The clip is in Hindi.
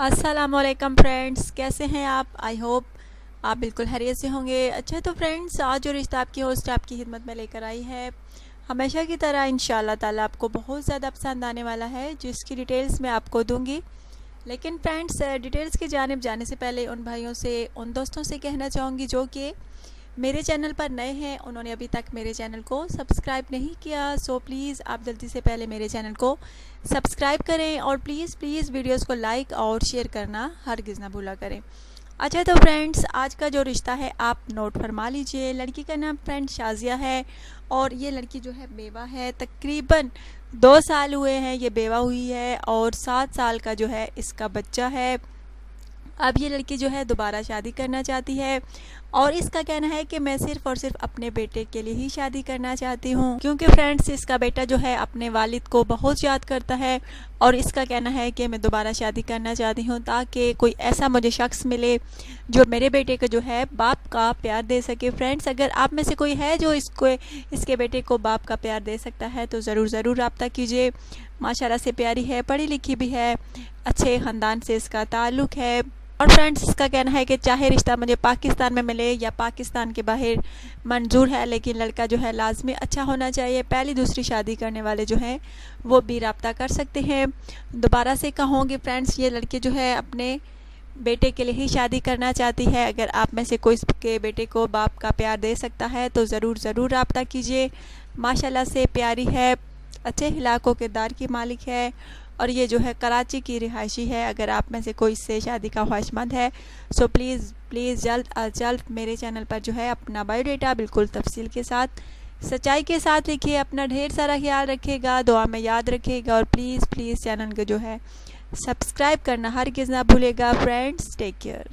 अस्सलामुअलैकुम फ्रेंड्स, कैसे हैं आप? आई होप आप बिल्कुल खैरियत से होंगे। अच्छा तो फ्रेंड्स, आज जो रिश्ता आपकी होस्ट आपकी खिदमत में लेकर आई है, हमेशा की तरह इंशाल्लाह ताला आपको बहुत ज़्यादा पसंद आने वाला है, जिसकी डिटेल्स मैं आपको दूंगी। लेकिन फ्रेंड्स, डिटेल्स की जानिब जाने से पहले उन भाइयों से, उन दोस्तों से कहना चाहूँगी जो कि मेरे चैनल पर नए हैं, उन्होंने अभी तक मेरे चैनल को सब्सक्राइब नहीं किया, सो प्लीज़ आप जल्दी से पहले मेरे चैनल को सब्सक्राइब करें और प्लीज़ प्लीज़ वीडियोस को लाइक और शेयर करना हरगिज़ ना भूला करें। अच्छा तो फ्रेंड्स, आज का जो रिश्ता है आप नोट फरमा लीजिए। लड़की का नाम फ्रेंड शाजिया है और ये लड़की जो है बेवा है। तकरीबन 2 साल हुए हैं ये बेवा हुई है और 7 साल का जो है इसका बच्चा है। अब ये लड़की जो है दोबारा शादी करना चाहती है और इसका कहना है कि मैं सिर्फ़ और सिर्फ अपने बेटे के लिए ही शादी करना चाहती हूँ, क्योंकि फ्रेंड्स इसका बेटा जो है अपने वालिद को बहुत याद करता है और इसका कहना है कि मैं दोबारा शादी करना चाहती हूँ ताकि कोई ऐसा मुझे शख्स मिले जो मेरे बेटे को जो है बाप का प्यार दे सके। फ्रेंड्स, अगर आप में से कोई है जो इसके बेटे को बाप का प्यार दे सकता है तो ज़रूर रब्ता कीजिए। माशाल्लाह से प्यारी है, पढ़ी लिखी भी है, अच्छे ख़ानदान से इसका ताल्लुक़ है। और फ्रेंड्स, इसका कहना है कि चाहे रिश्ता मुझे पाकिस्तान में मिले या पाकिस्तान के बाहर मंजूर है, लेकिन लड़का जो है लाजमी अच्छा होना चाहिए। पहली दूसरी शादी करने वाले जो हैं वो भी रब्ता कर सकते हैं। दोबारा से कहूँगी फ्रेंड्स, ये लड़की जो है अपने बेटे के लिए ही शादी करना चाहती है। अगर आप में से कोई इसके बेटे को बाप का प्यार दे सकता है तो ज़रूर रब्ता कीजिए। माशाल्लाह से प्यारी है, अच्छे इलाकों किरदार की मालिक है और ये जो है कराची की रिहायशी है। अगर आप में से कोई इससे शादी का ख्वाहिशमंद है सो प्लीज़ जल्द अज जल्द मेरे चैनल पर जो है अपना बायोडाटा बिल्कुल तफसील के साथ, सच्चाई के साथ लिखिए। अपना ढेर सारा ख्याल रखिएगा, दुआ में याद रखिएगा और प्लीज़ चैनल को जो है सब्सक्राइब करना हरगिज़ ना भूलेगा। Friends, take care.